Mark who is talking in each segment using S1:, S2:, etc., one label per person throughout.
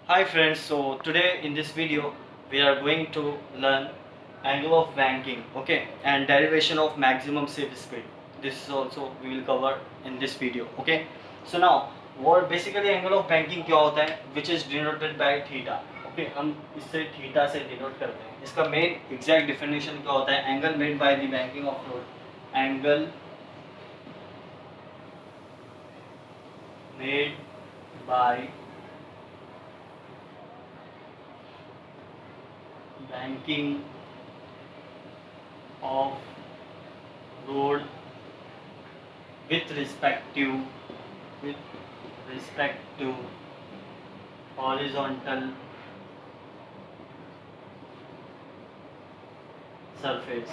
S1: Hi friends, so today in this video we are going to learn angle of banking, okay, and derivation of maximum safe speed. This is also we will cover in this video, okay. So now what basically angle of banking क्या होता है, which is denoted by theta, okay. हम इससे theta से denote करते हैं. इसका main exact definition क्या होता है, angle made by the banking of load, angle made by banking of road with respect to horizontal surface.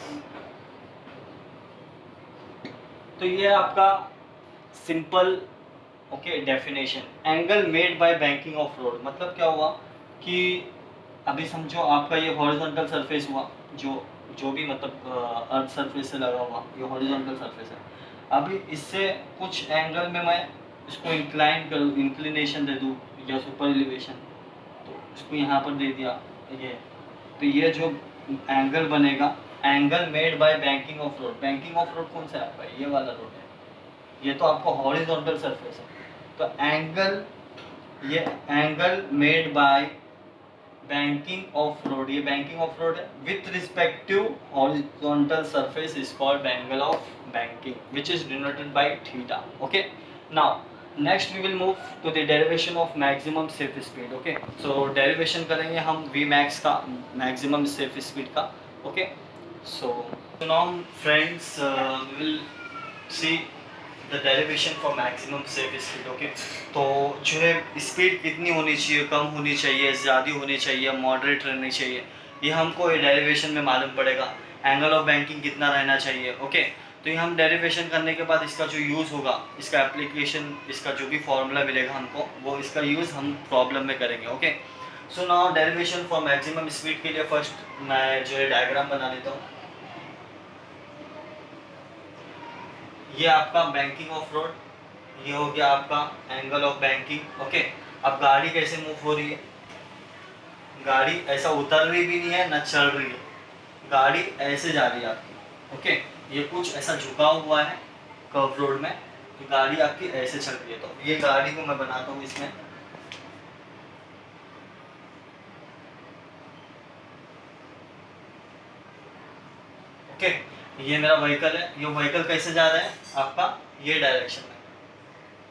S1: तो ये आपका simple okay definition. Angle made by banking of road मतलब क्या हुआ कि अभी समझो आपका ये हॉरिजॉन्टल सरफेस हुआ, जो जो भी मतलब अर्थ सरफेस से लगा हुआ ये हॉरिजॉन्टल सरफेस है. अभी इससे कुछ एंगल में मैं इसको इंक्लाइन करूँ, इंक्लिनेशन दे दूँ या सुपर एलिवेशन, तो इसको यहाँ पर दे दिया ये, तो ये जो एंगल बनेगा angle made by banking of road. Banking of road कौन सा है आपका, ये वाला रोड है, ये तो आपका हॉरिजॉन्टल सरफेस है. तो एंगल, ये angle made by banking of road, ये बैंकिंग ऑफ रोड है with respect to horizontal surface is called angle of banking which is denoted by theta. Okay, now next we will move to the derivation of maximum safe speed. Okay, so derivation करेंगे हम V max का, maximum safe speed का. Okay, so now friends we will see the derivation for maximum safe speed. Okay, तो जो है speed कितनी होनी चाहिए, कम होनी चाहिए, ज़्यादा होनी चाहिए, मॉडरेट रहनी चाहिए, ये हमको ये डेरिवेशन में मालूम पड़ेगा. एंगल ऑफ बैंकिंग कितना रहना चाहिए. ओके, तो ये हम डेरिवेशन करने के बाद इसका जो यूज़ होगा, इसका एप्लीकेशन, इसका जो भी फॉर्मूला मिलेगा हमको, वो इसका यूज़ हम प्रॉब्लम में करेंगे. Okay, so now derivation for maximum speed के लिए फर्स्ट मैं जो है डायग्राम बना लेता हूँ. ये आपका बैंकिंग ऑफ रोड, ये हो गया आपका एंगल ऑफ बैंकिंग. ओके, अब गाड़ी कैसे मूव हो रही है, गाड़ी ऐसा उतर रही भी नहीं है ना चल रही है, गाड़ी ऐसे जा रही है आपकी. ओके, ये कुछ ऐसा झुका हुआ है कर्व रोड में, तो गाड़ी आपकी ऐसे चल रही है. तो ये गाड़ी को मैं बनाता हूँ इसमें. ओके, ये मेरा व्हीकल है, ये व्हीकल कैसे जा रहा है आपका, ये डायरेक्शन में,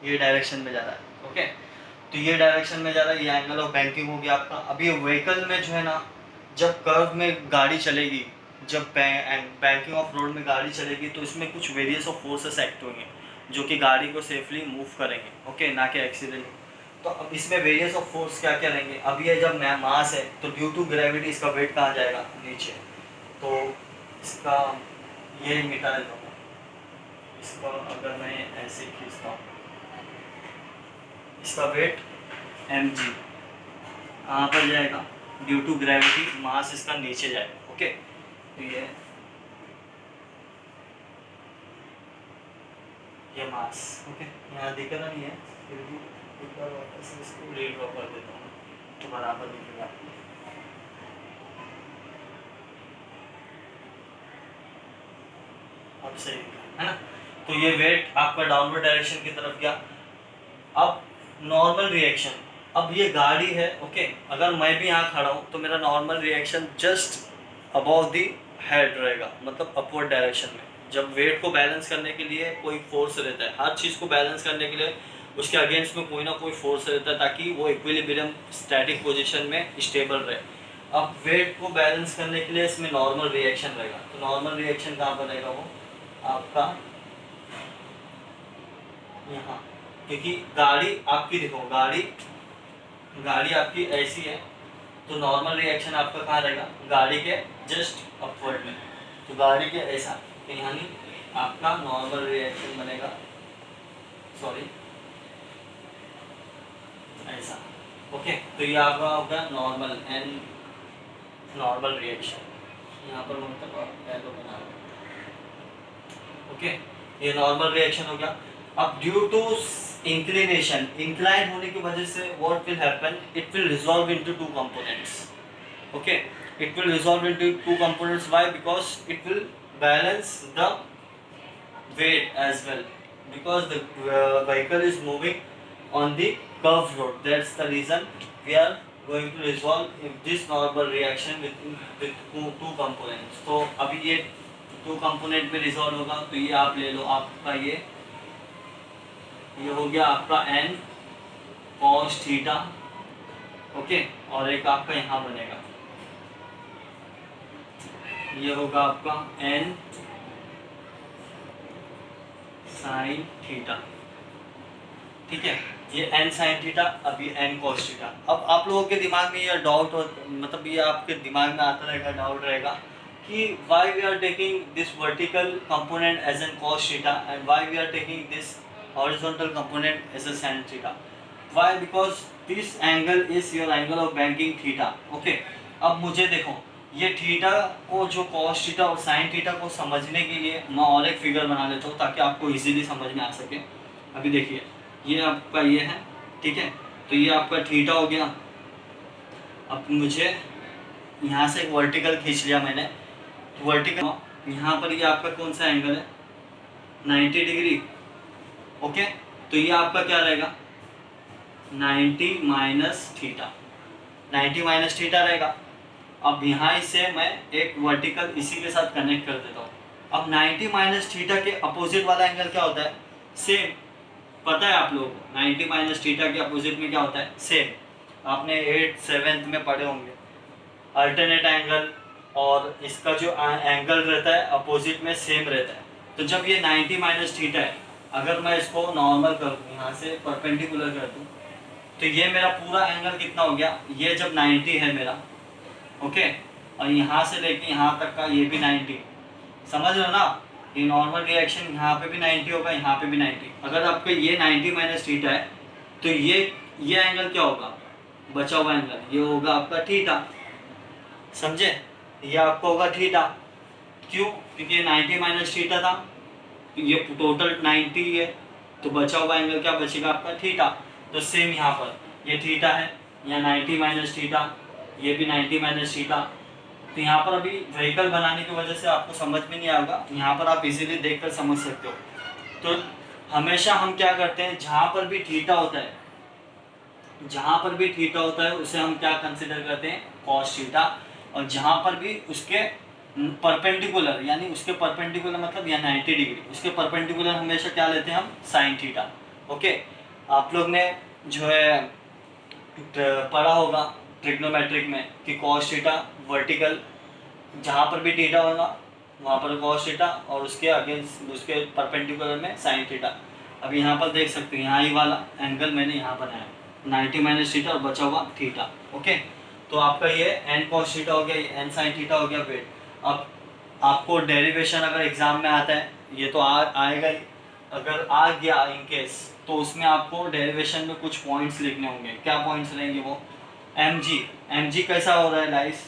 S1: ये डायरेक्शन में जा रहा है. ओके, तो ये डायरेक्शन में जा रहा है, ये एंगल ऑफ बैंकिंग हो गया आपका. अभी व्हीकल में जो है ना, जब कर्व में गाड़ी चलेगी, जब बैंकिंग ऑफ रोड में गाड़ी चलेगी, तो इसमें कुछ वेरियस ऑफ फोर्सेस एक्ट होंगे जो कि गाड़ी को सेफली मूव करेंगे. ओके, ना कि एक्सीडेंट. तो अब इसमें वेरियस ऑफ फोर्स क्या क्या रहेंगे. अब ये जब मास है तो ड्यू टू ग्रेविटी इसका वेट कहाँ जाएगा, नीचे. तो इसका ये मिटा देता हूँ, इसका अगर मैं ऐसे खींचता हूँ, इसका वेट mg कहाँ पर जाएगा, ड्यू टू ग्रेविटी मास इसका नीचे जाएगा. ओके, तो ये मास. ओके, यहाँ दिख रहा नहीं है, फिर भी एक बार वापस से इसको रीड्रॉ कर देता हूँ तो बराबर दिखेगा. अब सही है ना. तो ये वेट आपका डाउनवर्ड डायरेक्शन की तरफ गया. अब नॉर्मल रिएक्शन, अब ये गाड़ी है. ओके, अगर मैं भी यहाँ खड़ा हूँ तो मेरा normal reaction just above the head रहेगा, मतलब अपवर्ड डायरेक्शन में. जब वेट को बैलेंस करने के लिए कोई फोर्स रहता है, हर चीज़ को बैलेंस करने के लिए उसके अगेंस्ट में कोई ना कोई फोर्स रहता है ताकि वो इक्विलिब्रियम स्टैटिक पोजीशन में स्टेबल रहे. अब वेट को बैलेंस करने के लिए इसमें नॉर्मल रिएक्शन रहेगा. तो नॉर्मल रिएक्शन कहाँ बनेगा, वो आपका यहाँ, क्योंकि गाड़ी आपकी देखो, गाड़ी आपकी ऐसी है, तो नॉर्मल रिएक्शन आपका कहाँ रहेगा, गाड़ी के जस्ट अपवर्ड में. तो गाड़ी के ऐसा, तो यानी आपका नॉर्मल रिएक्शन बनेगा, सॉरी ऐसा. ओके, तो ये आपका होगा नॉर्मल एंड नॉर्मल रिएक्शन. यहाँ पर मतलब एरो बना. ओके, ये नॉर्मल रिएक्शन हो गया. अब ड्यू टू इंक्लिनेशन, इंक्लाइन होने की वजह से what will happen, it will resolve into two components. Okay, it will resolve into two components. Why? Because it will balance the weight as well, because the vehicle is moving on the curved road. That's the reason we are going to resolve this normal reaction with two components. तो अभी ये to component में resolve होगा. तो ये आप ले लो, आपका ये हो गया आपका n cos थीटा. ओके, और एक आपका यहाँ बनेगा, ये होगा आपका n साइन थीटा. ठीक है, ये n साइन थीटा, अभी n cos थीटा. अब आप लोगों के दिमाग में ये डाउट हो, मतलब ये आपके दिमाग में आता रहेगा, डाउट रहेगा कि why we are taking this vertical component as an cos theta and why we are taking this horizontal component as a sin theta. Why? Because this angle is your angle of banking theta. Okay, अब मुझे देखो, ये theta को, जो cos theta और sin theta को समझने के लिए मैं और एक फिगर बना लेता हूँ ताकि आपको इजीली समझ में आ सके. अभी देखिए, ये आपका ये है, ठीक है, तो ये आपका थीटा हो गया. अब मुझे यहाँ से एक वर्टिकल खींच लिया मैंने, वर्टिकल यहाँ पर ये आपका कौन सा एंगल है, 90 डिग्री. ओके, तो ये आपका क्या रहेगा, 90 माइनस थीटा, 90 माइनस थीटा रहेगा. अब यहाँ से मैं एक वर्टिकल इसी के साथ कनेक्ट कर देता हूँ. अब 90 माइनस थीटा के अपोजिट वाला एंगल क्या होता है, सेम. पता है आप लोगों को 90 माइनस थीटा के अपोजिट में क्या होता है, सेम. आपने 8th 7th में पढ़े होंगे अल्टरनेट एंगल, और इसका जो एंगल रहता है अपोजिट में सेम रहता है. तो जब ये 90 माइनस थीटा है, अगर मैं इसको नॉर्मल कर दूँ, यहाँ से परपेंडिकुलर कर दूँ, तो ये मेरा पूरा एंगल कितना हो गया, ये जब 90 है मेरा, ओके, और यहाँ से लेके यहाँ तक का ये भी 90. समझ लो ना, ये नॉर्मल रिएक्शन यहाँ पे भी 90 होगा, यहाँ पे भी 90. अगर आपका ये 90 माइनस थीटा है, तो ये एंगल क्या होगा, बचा हुआ एंगल, ये होगा आपका थीटा. समझे, ये आपका होगा थीटा. क्यों? क्योंकि ये 90 माइनस थीटा था, ये टोटल 90 है, तो बचा हुआ एंगल क्या बचेगा आपका, थीटा. तो सेम यहाँ पर ये थीटा है, यहाँ 90 माइनस थीटा, ये भी 90 माइनस थीटा. तो यहाँ पर अभी व्हीकल बनाने की वजह से आपको समझ में नहीं आएगा, यहाँ पर आप इजीली देखकर समझ सकते हो. तो हमेशा हम क्या करते हैं, जहाँ पर भी थीटा होता है, जहाँ पर भी थीटा होता है उसे हम क्या कंसिडर करते हैं, कॉस थीटा. और जहाँ पर भी उसके परपेंडिकुलर, यानी उसके परपेंडिकुलर मतलब या 90 डिग्री, उसके परपेंडिकुलर हमेशा क्या लेते हैं हम, साइन थीटा. ओके, आप लोग ने जो है पढ़ा होगा ट्रिग्नोमेट्रिक में कि कॉस थीटा वर्टिकल, जहाँ पर भी थीटा होगा वहाँ पर कॉस थीटा, और उसके अगेंस्ट उसके परपेंडिकुलर में साइन थीटा. अब यहाँ पर देख सकते हैं, यहाँ ही वाला एंगल मैंने यहाँ बनाया 90 माइनस थीटा और बचा हुआ थीटा. ओके, तो आपका ये n cos थीटा हो गया, ये n sin थीटा हो गया वेट. अब आपको डेरिवेशन अगर एग्जाम में आता है, ये तो आएगा ही, अगर आ गया इन केस, तो उसमें आपको डेरिवेशन में कुछ पॉइंट्स लिखने होंगे. क्या पॉइंट्स रहेंगे वो, mg कैसा हो रहा है लाइस,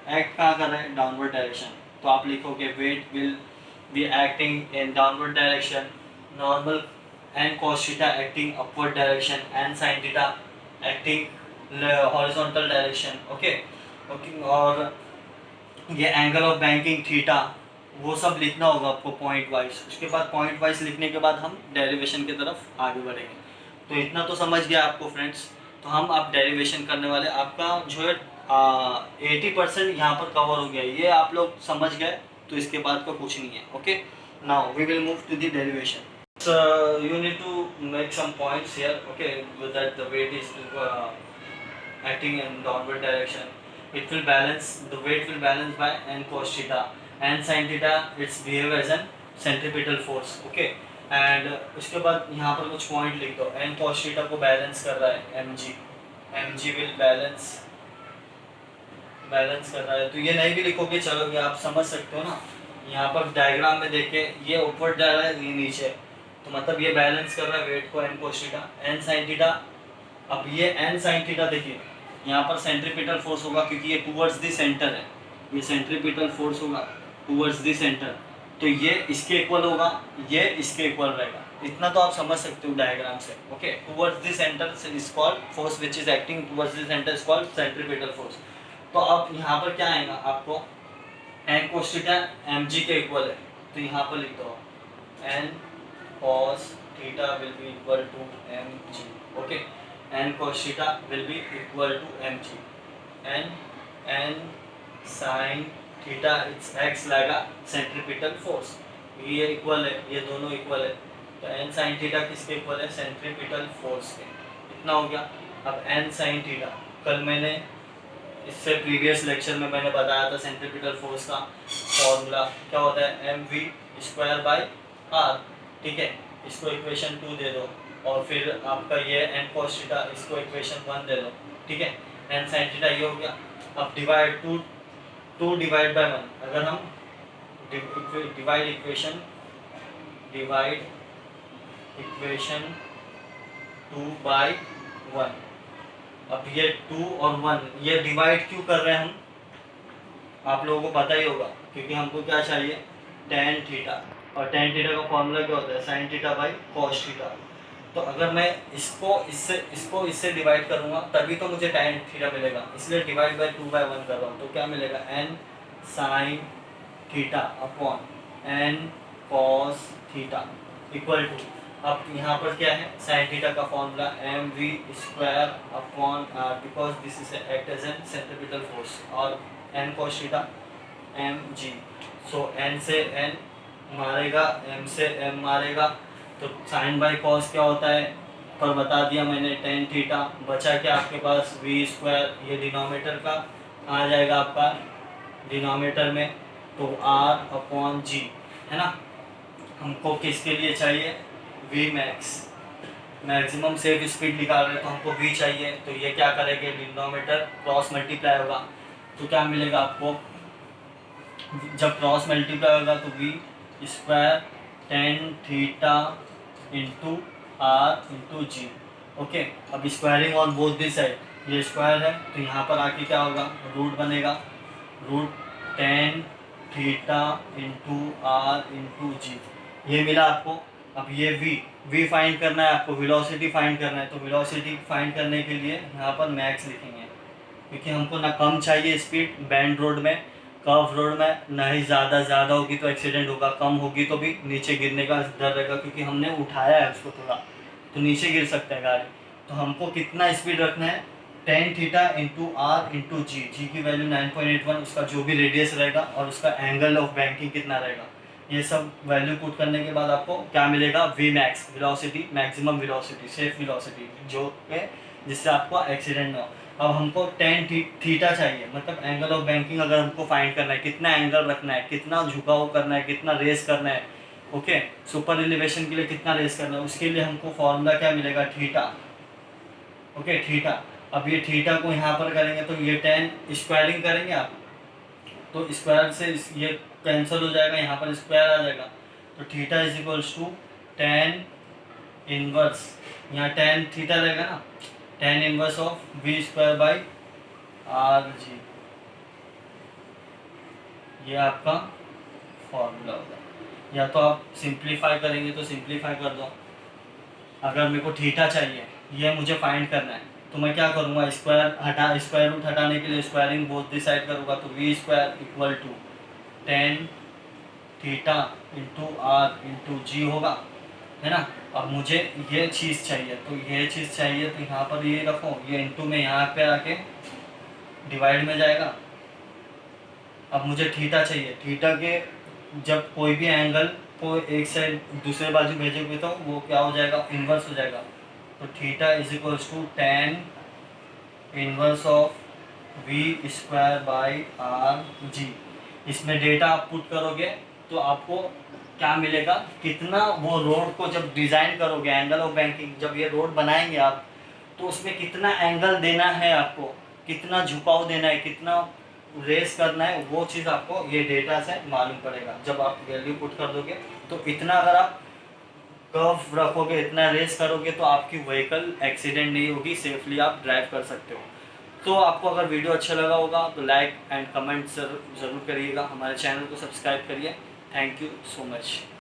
S1: एक्ट कहाँ कर रहा है, डाउनवर्ड डायरेक्शन. तो आप लिखोगे weight will be acting in downward direction, normal n cos theta acting upward direction, n sin theta acting horizontal direction. Okay, और ये एंगल ऑफ बैंकिंग थीटा, वो सब लिखना होगा आपको पॉइंट वाइज. उसके बाद पॉइंट वाइज लिखने के बाद हम डेरिवेशन की तरफ आगे बढ़ेंगे. तो इतना तो समझ गया आपको फ्रेंड्स. तो हम अब डेरिवेशन करने वाले, आपका जो है 80% यहाँ पर कवर हो गया, ये आप लोग समझ गए, तो इसके बाद का कुछ नहीं है. Okay, now we will move to the derivation. So you need to make some points here. Okay, with that the weight is acting in downward direction. It will balance, the weight will balance by n cos theta, n sin theta it's behave as an centripetal force. Okay, and उसके बाद यहाँ पर कुछ point लिख दो. n cos theta को balance कर रहा है mg will balance कर रहा है. तो ये नहीं भी लिखोगे चलोगे, आप समझ सकते हो ना. यहाँ पर डायग्राम में देखे, ये ऊपर जा रहा है, ये नीचे, तो मतलब ये बैलेंस कर रहा है वेट को n cos theta, n sin theta. अब ये n sin थीटा देखिए, यहाँ पर सेंट्रीपिटल फोर्स होगा क्योंकि ये टूवर्ड्स द सेंटर है, ये सेंट्रीपिटल फोर्स होगा टूवर्ड्स द सेंटर. तो ये इसके इक्वल होगा, ये इसके इक्वल रहेगा. इतना तो आप समझ सकते हो डायग्राम से। Okay, towards the centre is called force which is acting towards the centre is called centripetal force. तो अब यहाँ पर क्या आएगा आपको, N cos theta M G के इक्वल है, तो यहाँ पर लिख दो N cos theta will be equal to M G. Okay, N cos theta will be equal to M G, N sine theta it's X लगेगा सेंट्रीपिटल फोर्स, ये equal है, ये दोनों इक्वल है, तो एन साइन थीटा किसके equal है, centripetal force के। इतना हो गया। अब एन साइन थीटा, कल मैंने इससे प्रीवियस लेक्चर में मैंने बताया था सेंट्रीपिटल फोर्स का फॉर्मूला क्या होता है, M V square by R. ठीक है, इसको इक्वेशन 2 दे दो, और फिर आपका ये एन कोस थीटा, इसको इक्वेशन 1 दे दो। ठीक है, एन साइन थीटा ये हो गया। अब डिवाइड 2 डिवाइड बाय 1, अगर हम डिवाइड इक्वेशन 2 बाई 1, अब ये 2 और 1 ये डिवाइड क्यों कर रहे हैं हम, आप लोगों को पता ही होगा, क्योंकि हमको क्या चाहिए, टेन थीटा, और टेन थीटा का फॉर्मूला क्या होता है, sine theta by cos theta. तो अगर मैं इसको इससे डिवाइड करूंगा तभी तो मुझे टेन थीटा मिलेगा, इसलिए डिवाइड बाई 2 बाई 1 कर रहा हूँ। तो क्या मिलेगा, N sine theta upon N cos theta equal to, अब यहाँ पर क्या है, साइन थीटा का formula M V square upon R, because this is act as an centripetal force, और N cos theta M G. So N से N मारेगा, M से एम मारेगा, तो साइन बाई कॉस क्या होता है पर बता दिया मैंने, टेन थीटा। बचा क्या आपके पास, वी स्क्वायर, ये डिनोमिनेटर का आ जाएगा आपका डिनोमिनेटर में, तो आर अपॉन जी, है ना। हमको किसके लिए चाहिए, V max, maximum safe speed निकाल रहे हैं तो हमको वी चाहिए, तो ये क्या करेंगे, डिनोमिनेटर क्रॉस मल्टीप्लाई होगा, तो क्या मिलेगा आपको, जब क्रॉस मल्टीप्लाई होगा तो V square tan theta into R into G. Okay, अब squaring on both this side, ये स्क्वायर है तो यहाँ पर आके क्या होगा, रूट बनेगा, root tan theta into R into G, ये मिला आपको। अब ये वी फाइंड करना है आपको, वेलोसिटी फाइंड करना है, तो वेलोसिटी फाइंड करने के लिए यहाँ पर मैक्स लिखेंगे, क्योंकि हमको ना कम चाहिए स्पीड बैंड रोड में, कर्व रोड में, ना ही ज़्यादा होगी तो एक्सीडेंट होगा, कम होगी तो भी नीचे गिरने का डर रहेगा, क्योंकि हमने उठाया है उसको थोड़ा, तो नीचे गिर सकता है गाड़ी। तो हमको कितना स्पीड रखना है, tan theta into R into G, G की वैल्यू 9.81, उसका जो भी रेडियस रहेगा, और उसका एंगल ऑफ बैंकिंग कितना रहेगा, ये सब वैल्यू पुट करने के बाद आपको क्या मिलेगा, V max, velocity, maximum velocity, safe velocity, जो है जिससे आपको एक्सीडेंट ना हो। अब हमको टेन थीटा चाहिए, मतलब एंगल ऑफ बैंकिंग अगर हमको फाइंड करना है, कितना एंगल रखना है, कितना झुकाव करना है, कितना रेस करना है, ओके, सुपर एलिवेशन के लिए कितना रेस करना है, उसके लिए हमको फॉर्मूला क्या मिलेगा, थीटा। Okay, theta. अब ये थीटा को यहाँ पर करेंगे तो ये टेन स्क्वायरिंग करेंगे आप, तो स्क्वायर से ये कैंसिल हो जाएगा, यहाँ पर स्क्वायर आ जाएगा, तो theta is equals to tan inverse, यहाँ टेन थीटा रहेगा ना, tan inverse of V square by R G, ये आपका फॉर्मूला होगा। या तो आप सिंप्लीफाई करेंगे तो सिंप्लीफाई कर दो, अगर मेरे को थीटा चाहिए, ये मुझे फाइंड करना है, तो मैं क्या करूँगा, स्क्वायर रूट हटाने के लिए स्क्वायरिंग बोथ दिस साइड करूँगा, तो V square equal to tan theta into R into G होगा, है ना। अब मुझे ये चीज़ चाहिए, तो ये चीज़ चाहिए, तो यहाँ पर ये रखो, ये इंटू में यहाँ पे आके डिवाइड में जाएगा। अब मुझे थीटा चाहिए, थीटा के जब कोई भी एंगल को एक से दूसरे बाजू भेजोगे तो वो क्या हो जाएगा, इन्वर्स हो जाएगा, तो theta is equals to tan inverse of V square by R G. इसमें डेटा आप पुट करोगे तो आपको क्या मिलेगा, कितना वो रोड को जब डिज़ाइन करोगे, एंगल ऑफ बैंकिंग जब ये रोड बनाएंगे आप, तो उसमें कितना एंगल देना है आपको, कितना झुकाव देना है, कितना रेस करना है, वो चीज़ आपको ये डेटा से मालूम पड़ेगा। जब आप वैल्यू पुट कर दोगे तो इतना अगर आप कर्व रखोगे, इतना रेस करोगे, तो आपकी व्हीकल एक्सीडेंट नहीं होगी, सेफली आप ड्राइव कर सकते हो। तो आपको अगर वीडियो अच्छा लगा होगा तो लाइक एंड कमेंट ज़रूर करिएगा, हमारे चैनल को सब्सक्राइब करिए। Thank you so much.